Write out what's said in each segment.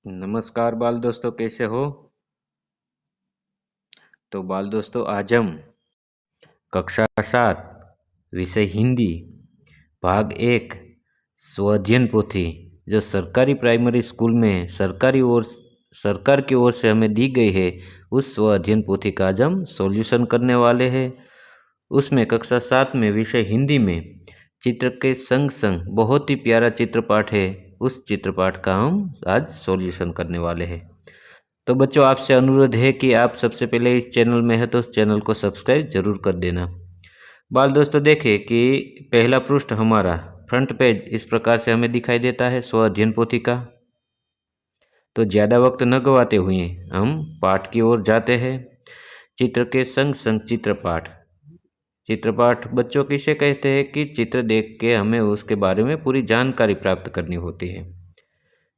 नमस्कार बाल दोस्तों, कैसे हो? तो बाल दोस्तों, आज हम कक्षा 7 विषय हिंदी भाग 1 स्वाध्ययन पोथी जो सरकारी प्राइमरी स्कूल में सरकार की ओर से हमें दी गई है, उस स्वाध्ययन पोथी का आज हम सॉल्यूशन करने वाले हैं। उसमें कक्षा 7 में विषय हिंदी में चित्र के संग संग बहुत ही प्यारा चित्रपाठ है, उस चित्रपाठ का हम आज सॉल्यूशन करने वाले हैं। तो बच्चों, आपसे अनुरोध है कि आप सबसे पहले इस चैनल में है तो उस चैनल को सब्सक्राइब जरूर कर देना। बाल दोस्तों, देखें कि पहला पृष्ठ हमारा फ्रंट पेज इस प्रकार से हमें दिखाई देता है स्व अध्ययन पोथी का। तो ज़्यादा वक्त न गवाते हुए हम पाठ की ओर जाते हैं। चित्र के संग संग चित्रपाठ। चित्रपाठ बच्चों किसे कहते हैं कि चित्र देख के हमें उसके बारे में पूरी जानकारी प्राप्त करनी होती है।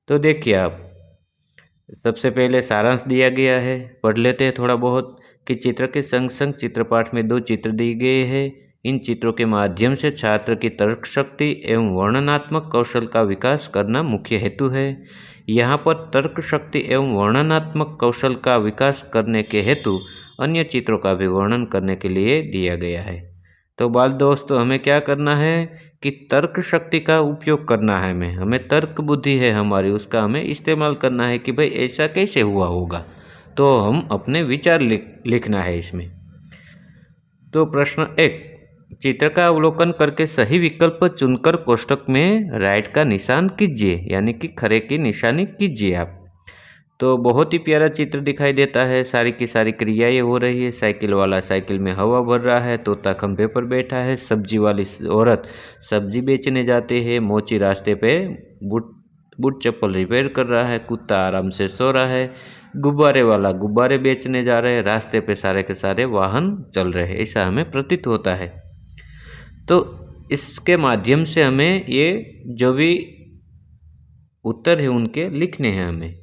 तो देखिए, आप सबसे पहले सारांश दिया गया है, पढ़ लेते हैं थोड़ा बहुत कि चित्र के संग संग चित्रपाठ में 2 चित्र दिए गए हैं। इन चित्रों के माध्यम से छात्र की तर्क शक्ति एवं वर्णनात्मक कौशल का विकास करना मुख्य हेतु है। यहाँ पर तर्क शक्ति एवं वर्णनात्मक कौशल का विकास करने के हेतु अन्य चित्रों का भी वर्णन करने के लिए दिया गया है। तो बाल दोस्तों, हमें क्या करना है कि तर्क शक्ति का उपयोग करना है। हमें तर्क बुद्धि है हमारी, उसका हमें इस्तेमाल करना है कि भाई ऐसा कैसे हुआ होगा। तो हम अपने विचार लिखना है इसमें। तो प्रश्न 1, चित्र का अवलोकन करके सही विकल्प चुनकर कोष्ठक में राइट का निशान कीजिए, यानी कि खरे की निशानी कीजिए आप। तो बहुत ही प्यारा चित्र दिखाई देता है, सारी की सारी क्रियाएं हो रही है। साइकिल वाला साइकिल में हवा भर रहा है, तोता खंभे पर बैठा है, सब्जी वाली औरत सब्जी बेचने जाते हैं, मोची रास्ते पे बूट चप्पल रिपेयर कर रहा है, कुत्ता आराम से सो रहा है, गुब्बारे वाला गुब्बारे बेचने जा रहे हैं, रास्ते पे सारे के सारे वाहन चल रहे हैं, ऐसा हमें प्रतीत होता है। तो इसके माध्यम से हमें ये जो भी उत्तर है उनके लिखने हैं हमें।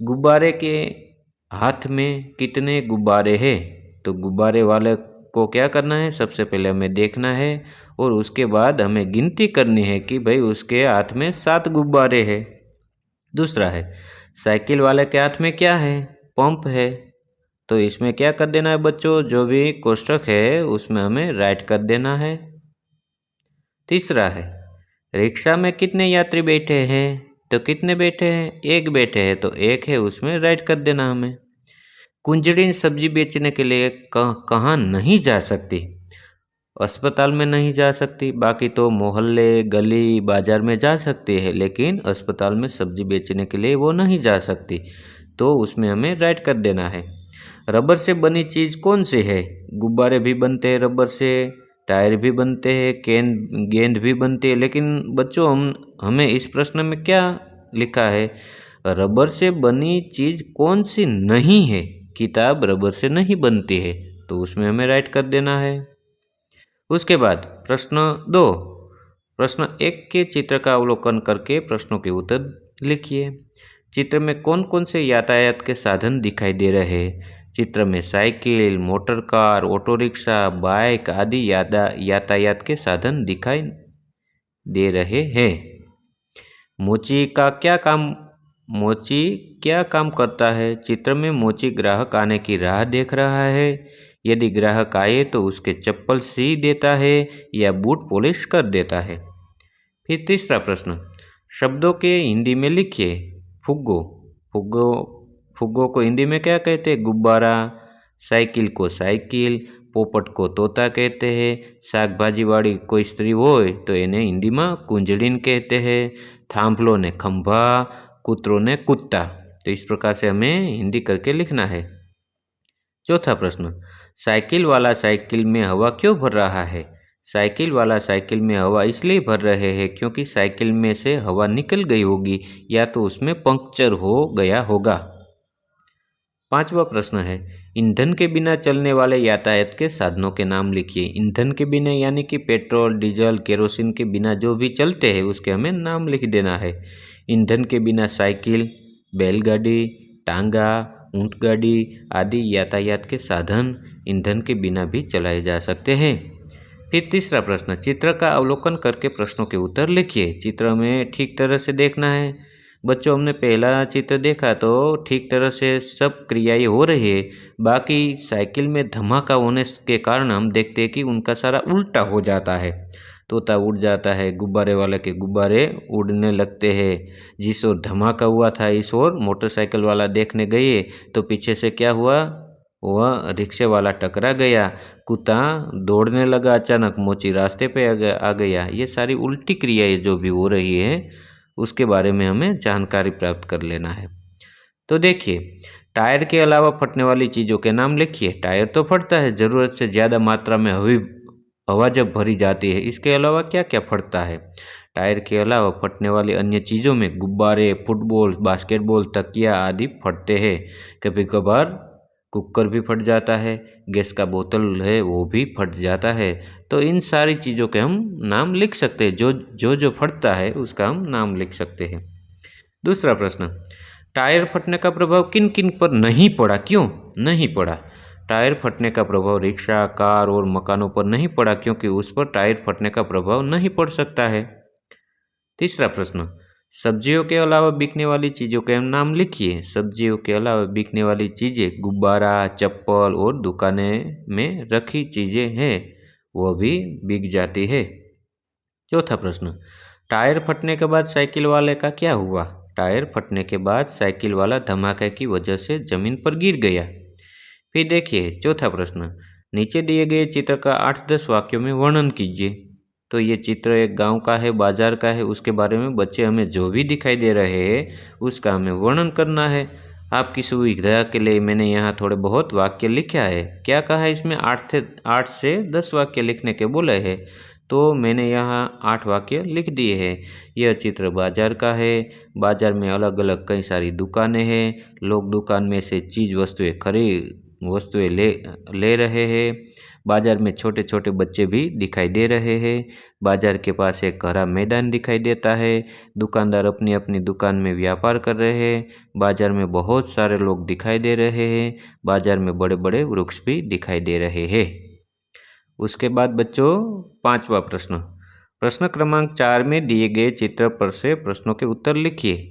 गुब्बारे के हाथ में कितने गुब्बारे हैं? तो गुब्बारे वाले को क्या करना है, सबसे पहले हमें देखना है और उसके बाद हमें गिनती करनी है कि भाई उसके हाथ में 7 गुब्बारे हैं। दूसरा है, साइकिल वाले के हाथ में क्या है? पंप है। तो इसमें क्या कर देना है बच्चों, जो भी कोष्ठक है उसमें हमें राइट कर देना है। तीसरा है, रिक्शा में कितने यात्री बैठे हैं? तो कितने बैठे हैं? 1 बैठे हैं, तो 1 है, उसमें राइट कर देना हमें। कुंजड़िन सब्जी बेचने के लिए कहाँ नहीं जा सकती? अस्पताल में नहीं जा सकती, बाकी तो मोहल्ले गली बाजार में जा सकती है, लेकिन अस्पताल में सब्जी बेचने के लिए वो नहीं जा सकती, तो उसमें हमें राइट कर देना है। रबर से बनी चीज़ कौन सी है? गुब्बारे भी बनते हैं रबर से, टायर भी बनते हैं, गेंद भी बनती है, लेकिन बच्चों हमें इस प्रश्न में क्या लिखा है? रबर से बनी चीज़ कौन सी नहीं है? किताब रबर से नहीं बनती है, तो उसमें हमें राइट कर देना है। उसके बाद प्रश्न 2, प्रश्न 1 के चित्र का अवलोकन करके प्रश्नों के उत्तर लिखिए। चित्र में कौन कौन से यातायात के साधन दिखाई दे रहे हैं? चित्र में cycle, motor car, auto rickshaw, bike आदि यातायात के साधन दिखाई दे रहे हैं। मोची क्या काम करता है? चित्र में मोची ग्राहक आने की राह देख रहा है। यदि ग्राहक आए तो उसके चप्पल सी देता है या बूट पॉलिश कर देता है। फिर तीसरा प्रश्न, शब्दों के हिंदी में लिखिए। फुग्गो फुग्गो फुग्गो को हिंदी में क्या कहते हैं? गुब्बारा। साइकिल को साइकिल, पोपट को तोता कहते हैं। शाकभाजी वाली कोई स्त्री हो तो इन्हें हिंदी में कुंजड़िन कहते हैं। थांभलो ने खंभा, कुतरों ने कुत्ता। तो इस प्रकार से हमें हिंदी करके लिखना है। चौथा प्रश्न, साइकिल वाला साइकिल में हवा क्यों भर रहा है? साइकिल वाला साइकिल में हवा इसलिए भर रहे हैं क्योंकि साइकिल में से हवा निकल गई होगी या तो उसमें पंक्चर हो गया होगा। पांचवा प्रश्न है, ईंधन के बिना चलने वाले यातायात के साधनों के नाम लिखिए। ईंधन के बिना यानी कि पेट्रोल, डीजल, केरोसिन के बिना जो भी चलते हैं उसके हमें नाम लिख देना है। ईंधन के बिना साइकिल, बैलगाड़ी, टांगा, ऊंटगाड़ी आदि यातायात के साधन ईंधन के बिना भी चलाए जा सकते हैं। फिर तीसरा प्रश्न, चित्र का अवलोकन करके प्रश्नों के उत्तर लिखिए। चित्र में ठीक तरह से देखना है। बच्चों, हमने पहला चित्र देखा तो ठीक तरह से सब क्रियाएं हो रही है। बाकी साइकिल में धमाका होने के कारण हम देखते हैं कि उनका सारा उल्टा हो जाता है। तोता उड़ जाता है, गुब्बारे वाले के गुब्बारे उड़ने लगते हैं। जिस ओर धमाका हुआ था इस ओर मोटरसाइकिल वाला देखने गए तो पीछे से क्या हुआ, वह रिक्शे वाला टकरा गया। कुत्ता दौड़ने लगा, अचानक मोची रास्ते पे आ गया। ये सारी उल्टी क्रियाएं जो भी हो रही है उसके बारे में हमें जानकारी प्राप्त कर लेना है। तो देखिए, टायर के अलावा फटने वाली चीज़ों के नाम लिखिए। टायर तो फटता है, ज़रूरत से ज़्यादा मात्रा में हवा जब भरी जाती है। इसके अलावा क्या क्या फटता है? टायर के अलावा फटने वाली अन्य चीज़ों में गुब्बारे, फुटबॉल, बास्केटबॉल, तकिया आदि फटते हैं। कभी कभार कुकर भी फट जाता है, गैस का बोतल है वो भी फट जाता है। तो इन सारी चीज़ों के हम नाम लिख सकते हैं। जो फटता है उसका हम नाम लिख सकते हैं। दूसरा प्रश्न, टायर फटने का प्रभाव किन किन पर नहीं पड़ा, क्यों नहीं पड़ा? टायर फटने का प्रभाव रिक्शा, कार और मकानों पर नहीं पड़ा क्योंकि उस पर टायर फटने का प्रभाव नहीं पड़ सकता है। तीसरा प्रश्न, सब्जियों के अलावा बिकने वाली चीज़ों के नाम लिखिए। सब्जियों के अलावा बिकने वाली चीज़ें गुब्बारा, चप्पल और दुकाने में रखी चीज़ें हैं, वह भी बिक जाती है। चौथा प्रश्न, टायर फटने के बाद साइकिल वाले का क्या हुआ? टायर फटने के बाद साइकिल वाला धमाके की वजह से जमीन पर गिर गया। फिर देखिए चौथा प्रश्न, नीचे दिए गए चित्र का 8-10 वाक्यों में वर्णन कीजिए। तो ये चित्र एक गांव का है, बाजार का है, उसके बारे में बच्चे हमें जो भी दिखाई दे रहे हैं उसका हमें वर्णन करना है। आपकी सुविधा के लिए मैंने यहाँ थोड़े बहुत वाक्य लिखा है। क्या कहा है इसमें? 8 से 10 वाक्य लिखने के बोले हैं, तो मैंने यहाँ 8 वाक्य लिख दिए हैं। यह चित्र बाजार का है। बाजार में अलग अलग कई सारी दुकानें हैं। लोग दुकान में से वस्तुएं ले रहे हैं। बाजार में छोटे छोटे बच्चे भी दिखाई दे रहे हैं। बाजार के पास एक हरा मैदान दिखाई देता है। दुकानदार अपनी अपनी दुकान में व्यापार कर रहे हैं। बाजार में बहुत सारे लोग दिखाई दे रहे हैं। बाजार में बड़े बड़े वृक्ष भी दिखाई दे रहे हैं। उसके बाद बच्चों 5वां प्रश्न, प्रश्न क्रमांक 4 में दिए गए चित्र पर से प्रश्नों के उत्तर लिखिए।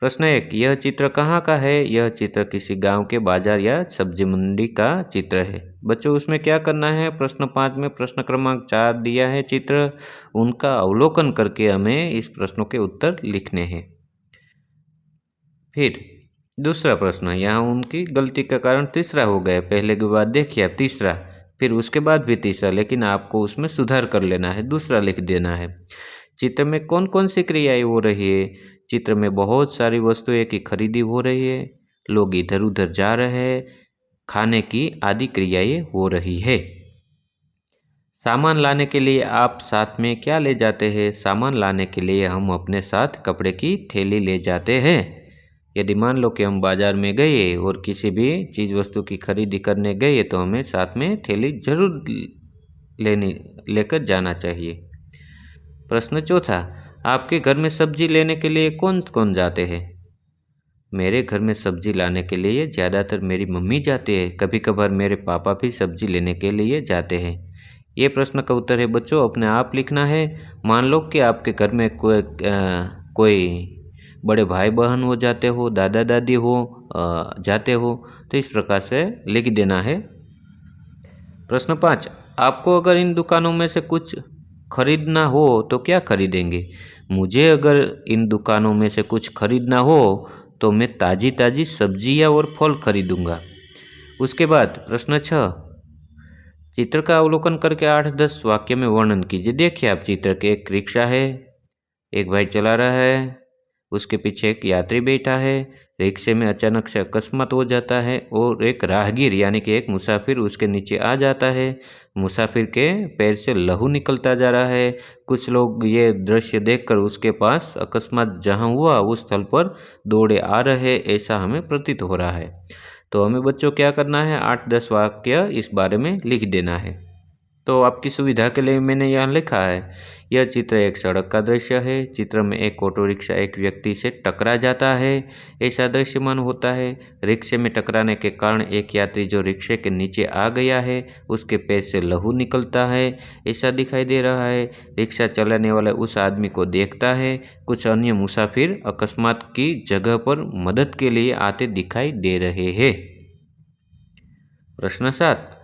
प्रश्न 1, यह चित्र कहाँ का है? यह चित्र किसी गांव के बाजार या सब्जी मंडी का चित्र है। बच्चों उसमें क्या करना है? प्रश्न 5 में प्रश्न क्रमांक 4 दिया है चित्र, उनका अवलोकन करके हमें इस प्रश्नों के उत्तर लिखने हैं। फिर दूसरा प्रश्न, यहाँ उनकी गलती का कारण तीसरा हो गया। पहले के बाद देखिए आप तीसरा, फिर उसके बाद भी तीसरा, लेकिन आपको उसमें सुधार कर लेना है, दूसरा लिख देना है। चित्र में कौन कौन सी क्रियाएं हो रही है? चित्र में बहुत सारी वस्तुएं की खरीदी हो रही है, लोग इधर उधर जा रहे हैं, खाने की आदि क्रियाएं हो रही है। सामान लाने के लिए आप साथ में क्या ले जाते हैं? सामान लाने के लिए हम अपने साथ कपड़े की थैली ले जाते हैं। यदि मान लो कि हम बाजार में गए और किसी भी चीज़ वस्तु की खरीदी करने गए तो हमें साथ में थैली जरूर लेकर जाना चाहिए। प्रश्न चौथा, आपके घर में सब्जी लेने के लिए कौन कौन जाते हैं? मेरे घर में सब्जी लाने के लिए ज़्यादातर मेरी मम्मी जाती है, कभी कभार मेरे पापा भी सब्जी लेने के लिए जाते हैं। ये प्रश्न का उत्तर है बच्चों अपने आप लिखना है। मान लो कि आपके घर में कोई बड़े भाई बहन हो जाते हो, दादा दादी हो जाते हो, तो इस प्रकार से लिख देना है। प्रश्न 5, आपको अगर इन दुकानों में से कुछ खरीदना हो तो क्या खरीदेंगे? मुझे अगर इन दुकानों में से कुछ खरीदना हो तो मैं ताज़ी ताज़ी सब्जियां और फल खरीदूंगा। उसके बाद प्रश्न 6, चित्र का अवलोकन करके 8-10 वाक्य में वर्णन कीजिए। देखिए आप चित्र के, एक रिक्शा है, एक भाई चला रहा है, उसके पीछे एक यात्री बैठा है, रिक्शे में अचानक से अकस्मात हो जाता है और एक राहगीर यानी कि एक मुसाफिर उसके नीचे आ जाता है। मुसाफिर के पैर से लहू निकलता जा रहा है। कुछ लोग ये दृश्य देखकर उसके पास अकस्मात जहां हुआ उस स्थल पर दौड़े आ रहे, ऐसा हमें प्रतीत हो रहा है। तो हमें बच्चों क्या करना है? 8-10 वाक्य इस बारे में लिख देना है। तो आपकी सुविधा के लिए मैंने यहाँ लिखा है। यह चित्र एक सड़क का दृश्य है। चित्र में एक ऑटो रिक्शा एक व्यक्ति से टकरा जाता है, ऐसा दृश्यमान होता है। रिक्शे में टकराने के कारण एक यात्री जो रिक्शे के नीचे आ गया है, उसके पैर से लहू निकलता है, ऐसा दिखाई दे रहा है। रिक्शा चलाने वाला उस आदमी को देखता है। कुछ अन्य मुसाफिर अकस्मात की जगह पर मदद के लिए आते दिखाई दे रहे हैं। प्रश्न 7।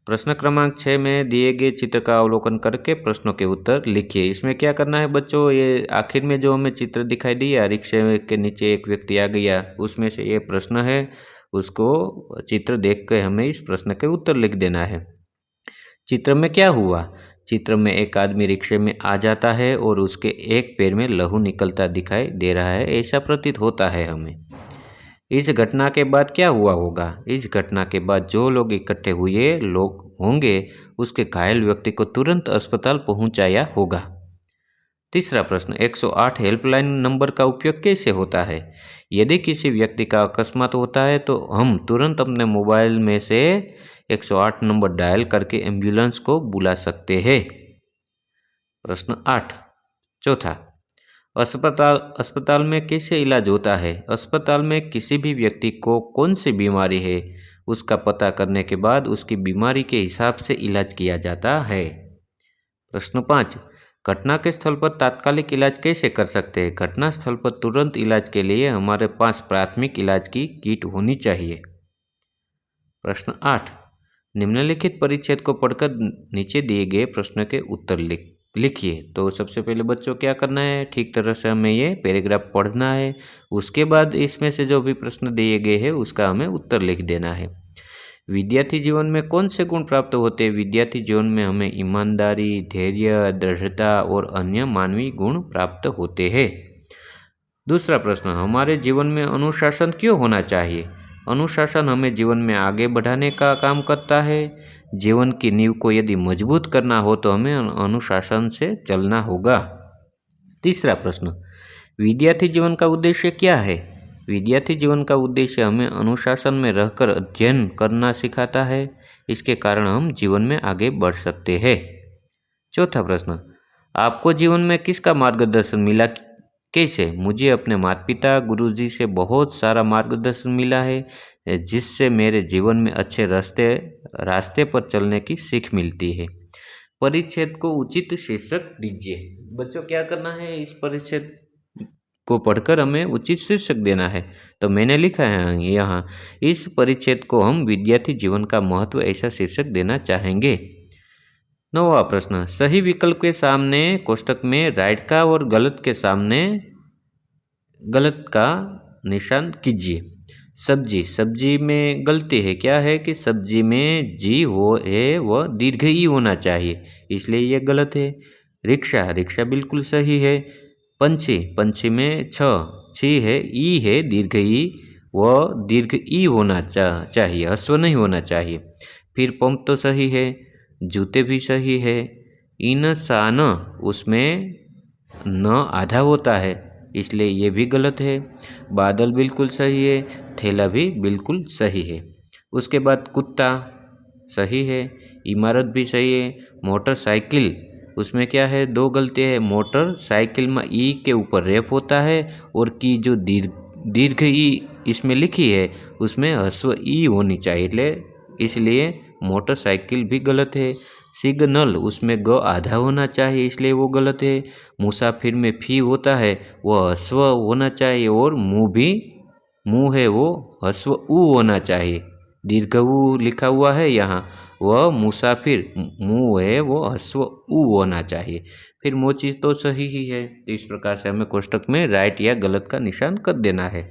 प्रश्न क्रमांक 6 में दिए गए चित्र का अवलोकन करके प्रश्नों के उत्तर लिखिए। इसमें क्या करना है बच्चों, ये आखिर में जो हमें चित्र दिखाई दिया, रिक्शे के नीचे एक व्यक्ति आ गया, उसमें से ये प्रश्न है, उसको चित्र देख के हमें इस प्रश्न के उत्तर लिख देना है। चित्र में क्या हुआ? चित्र में एक आदमी रिक्शे में आ जाता है और उसके एक पैर में लहू निकलता दिखाई दे रहा है, ऐसा प्रतीत होता है हमें। इस घटना के बाद क्या हुआ होगा? इस घटना के बाद जो लोग इकट्ठे हुए लोग होंगे, उसके घायल व्यक्ति को तुरंत अस्पताल पहुंचाया होगा। तीसरा प्रश्न, 108 हेल्पलाइन नंबर का उपयोग कैसे होता है? यदि किसी व्यक्ति का अकस्मात होता है तो हम तुरंत अपने मोबाइल में से 108 नंबर डायल करके एम्बुलेंस को बुला सकते हैं। प्रश्न 8 चौथा, अस्पताल में कैसे इलाज होता है? अस्पताल में किसी भी व्यक्ति को कौन सी बीमारी है, उसका पता करने के बाद उसकी बीमारी के हिसाब से इलाज किया जाता है। प्रश्न 5, घटना के स्थल पर तात्कालिक इलाज कैसे कर सकते हैं? घटना स्थल पर तुरंत इलाज के लिए हमारे पास प्राथमिक इलाज की किट होनी चाहिए। प्रश्न 8, निम्नलिखित परिच्छेद को पढ़कर नीचे दिए गए प्रश्न के उत्तर लिखिए। तो सबसे पहले बच्चों क्या करना है, ठीक तरह से हमें ये पैराग्राफ पढ़ना है। उसके बाद इसमें से जो भी प्रश्न दिए गए हैं उसका हमें उत्तर लिख देना है। विद्यार्थी जीवन में कौन से गुण प्राप्त होते हैं? विद्यार्थी जीवन में हमें ईमानदारी, धैर्य, दृढ़ता और अन्य मानवीय गुण प्राप्त होते हैं। दूसरा प्रश्न, हमारे जीवन में अनुशासन क्यों होना चाहिए? अनुशासन हमें जीवन में आगे बढ़ाने का काम करता है। जीवन की नींव को यदि मजबूत करना हो तो हमें अनुशासन से चलना होगा। तीसरा प्रश्न, विद्यार्थी जीवन का उद्देश्य क्या है? विद्यार्थी जीवन का उद्देश्य हमें अनुशासन में रहकर अध्ययन करना सिखाता है। इसके कारण हम जीवन में आगे बढ़ सकते हैं। चौथा प्रश्न, आपको जीवन में किसका मार्गदर्शन मिला? कैसे? मुझे अपने माता पिता, गुरुजी से बहुत सारा मार्गदर्शन मिला है, जिससे मेरे जीवन में अच्छे रास्ते पर चलने की सीख मिलती है। परिच्छेद को उचित शीर्षक दीजिए। बच्चों क्या करना है, इस परिच्छेद को पढ़कर हमें उचित शीर्षक देना है। तो मैंने लिखा है यहाँ, इस परिच्छेद को हम विद्यार्थी जीवन का महत्व ऐसा शीर्षक देना चाहेंगे। 9वां प्रश्न, सही विकल्प के सामने कोष्टक में राइट का और गलत के सामने गलत का निशान कीजिए। सब्जी में गलती है, क्या है कि सब्जी में जी हो है वह दीर्घ ई होना चाहिए, इसलिए यह गलत है। रिक्शा बिल्कुल सही है। पंछी में छी है, ई है दीर्घ ई, वह दीर्घ ई होना चाहिए, ह्रस्व नहीं होना चाहिए। फिर पंप तो सही है, जूते भी सही है। इंसान, उसमें न आधा होता है, इसलिए ये भी गलत है। बादल बिल्कुल सही है, थैला भी बिल्कुल सही है। उसके बाद कुत्ता सही है, इमारत भी सही है। मोटरसाइकिल, उसमें क्या है, दो गलती है। मोटरसाइकिल में ई के ऊपर रेप होता है और की जो दीर्घ ई इसमें लिखी है उसमें ह्रस्व ई होनी चाहिए, इसलिए मोटरसाइकिल भी गलत है। सिग्नल, उसमें ग आधा होना चाहिए, इसलिए वो गलत है। मुसाफिर में फी होता है, वह ह्रस्व होना चाहिए। और मुँह है वो ह्रस्व ऊ होना चाहिए। दीर्घ ऊ लिखा हुआ है यहाँ, वह मुसाफिर मुँह है वो ह्रस्व ऊ होना चाहिए। फिर वो चीज़ तो सही ही है। तो इस प्रकार से हमें कोष्टक में राइट या गलत का निशान कर देना है।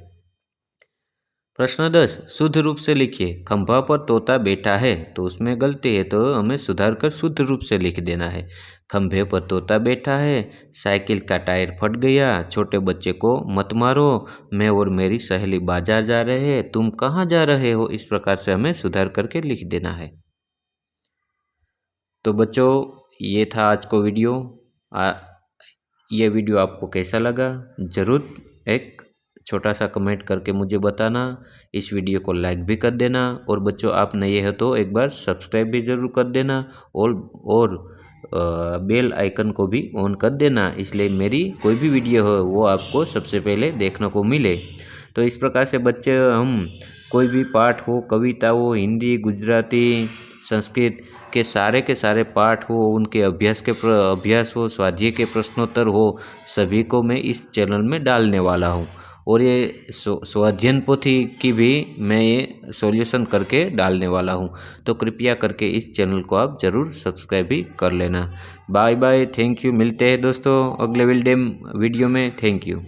प्रश्न 10, शुद्ध रूप से लिखिए। खंभा पर तोता बैठा है, तो उसमें गलती है, तो हमें सुधार कर शुद्ध रूप से लिख देना है। खंभे पर तोता बैठा है, साइकिल का टायर फट गया, छोटे बच्चे को मत मारो, मैं और मेरी सहेली बाजार जा रहे हैं, तुम कहाँ जा रहे हो, इस प्रकार से हमें सुधार करके लिख देना है। तो बच्चों, ये था आज को वीडियो। ये वीडियो आपको कैसा लगा ज़रूर एक छोटा सा कमेंट करके मुझे बताना। इस वीडियो को लाइक भी कर देना और बच्चों आप नए हो तो एक बार सब्सक्राइब भी ज़रूर कर देना और बेल आइकन को भी ऑन कर देना, इसलिए मेरी कोई भी वीडियो हो वो आपको सबसे पहले देखने को मिले। तो इस प्रकार से बच्चे हम कोई भी पाठ हो, कविता हो, हिंदी, गुजराती, संस्कृत के सारे पाठ हो, उनके अभ्यास हो, स्वाध्याय के प्रश्नोत्तर हो, सभी को मैं इस चैनल में डालने वाला हूँ। और ये स्वाध्ययन पोथी की भी मैं ये सॉल्यूशन करके डालने वाला हूँ। तो कृपया करके इस चैनल को आप ज़रूर सब्सक्राइब भी कर लेना। Bye bye, thank you. मिलते हैं दोस्तों अगले वीडियो में। Thank you.